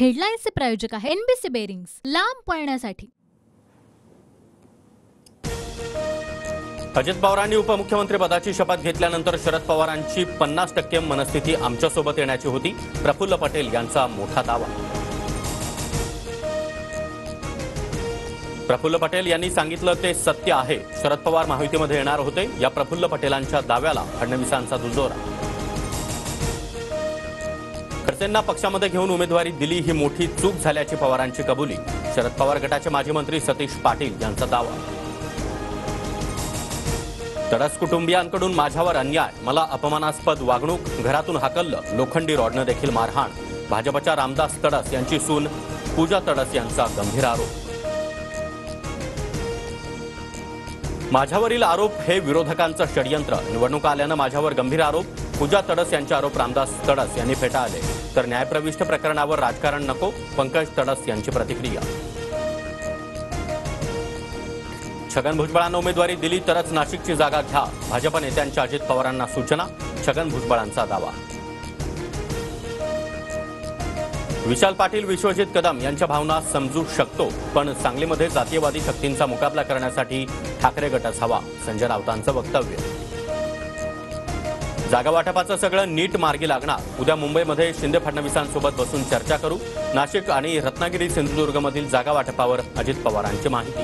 हेडलाईन्सचे प्रायोजक आहे NBC bearings, लांब पळण्यासाठी। अजित पवारांनी उपमुख्यमंत्रीपदाची शपथ घेतल्यानंतर शरद पवारांची 50% मनस्थिती आमच्यासोबत येण्याची होती, प्रफुल्ल पटेल यांचा मोठा दावा। प्रफुल्ल पटेल यांनी सांगितलं ते सत्य आहे। शरद पवार महायुतीमध्ये येणार होते, या प्रफुल्ल पटेलांच्या दाव्याला फडणवीसांचा दुजोरा। खडसेंना पक्षामध्ये घेऊन उमेदवारी दिली ही मोठी चूक झाल्याची पवारांची कबुली। शरद पवार गटाचे माजी मंत्री सतीश पाटील यांचा दावा। तडस कुटुंबियांकडून माझ्यावर अन्याय, मला अपमानास्पद वागणूक, घरातून हाकललं, लोखंडी रॉडनं देखील मारहाण। भाजपच्या रामदास तडस यांची सून पूजा तडस यांचा गंभीर आरोप। माझ्यावरील आरोप हे विरोधकांचं षडयंत्र, निवडणुका आल्यानं माझ्यावर गंभीर आरोप। पूजा तडस यांचे आरोप रामदास तडस यांनी फेटाळले, तर न्यायप्रविष्ट प्रकरणावर राजकारण नको, पंकज तडस यांची प्रतिक्रिया। छगन भुजबळांना उमेदवारी दिली तरच नाशिकची जागा घ्या, भाजप नेत्यांच्या अजित पवारांना सूचना, छगन भुजबळांचा दावा। विशाल पाटील विश्वजित कदम यांच्या भावना समजू शकतो, पण सांगलीमध्ये जातीयवादी शक्तींचा मुकाबला करण्यासाठी ठाकरे गटच हवा, संजय राऊतांचं वक्तव्य। जागा वाटपाचं सगळं नीट मार्गी लागणार, उद्या मुंबईमध्ये शिंदे फडणवीसांसोबत बसून चर्चा करू, नाशिक आणि रत्नागिरी सिंधुदुर्गमधील जागा वाटपावर अजित पवारांची माहिती।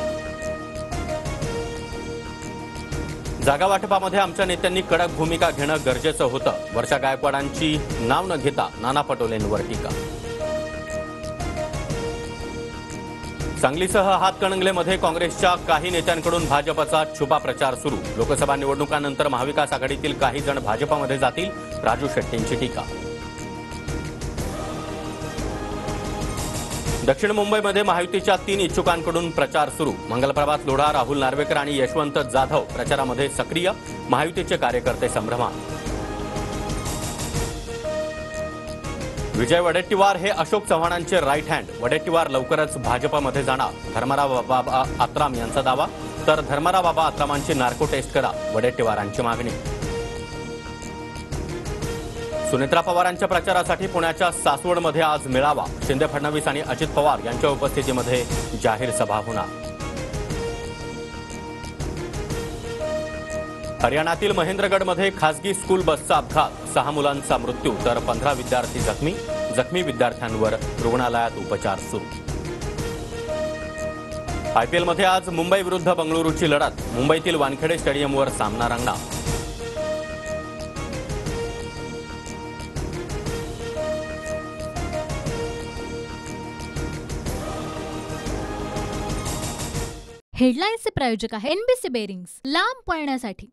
जागा वाटपामध्ये आमच्या नेत्यांनी कडक भूमिका घेणं गरजेचं होतं, वर्षा गायकवाडांची नाव न घेता नाना पटोलेंवर टीका। सांगलीसह हातकणंगलेमध्ये काँग्रेसच्या काही नेत्यांकडून भाजपचा छुपा प्रचार सुरू, लोकसभा निवडणुकांनंतर महाविकास आघाडीतील काही जण भाजपमध्ये जातील, राजू शेट्टींची टीका। दक्षिण मुंबईमध्ये महायुतीच्या 3 इच्छुकांकडून प्रचार सुरू, मंगलप्रभात लोढा, राहुल नार्वेकर आणि यशवंत जाधव प्रचारामध्ये सक्रिय, महायुतीचे कार्यकर्ते संभ्रमात। विजय वडेट्टीवार हे अशोक चव्हाणांचे राईट हँड, वडेट्टीवार लवकरच भाजपमध्ये जाणार, धर्मराव बाबा आत्राम यांचा दावा, तर धर्मराव बाबा आत्रामांची नार्को टेस्ट करा, वडेट्टीवारांची मागणी। सुनेत्रा पवारांच्या प्रचारासाठी पुण्याच्या सासवडमध्ये आज मेळावा, शिंदे फडणवीस आणि अजित पवार यांच्या उपस्थितीमध्ये जाहीर सभा होणार। हरियाणातील महेंद्रगडमध्ये खासगी स्कूल बसचा अपघात, 6 मुलांचा मृत्यू तर 15 विद्यार्थी जखमी विद्यार्थ्यांवर रुग्णालयात उपचार सुरू। आयपीएलमध्ये आज मुंबई विरुद्ध बंगळुरूची लढत, मुंबईतील वानखेडे स्टेडियमवर सामना रंगणार। हेडलाईन्सचे प्रायोजक आहे एनबीसी बेरिंग्स, लांब पळण्यासाठी।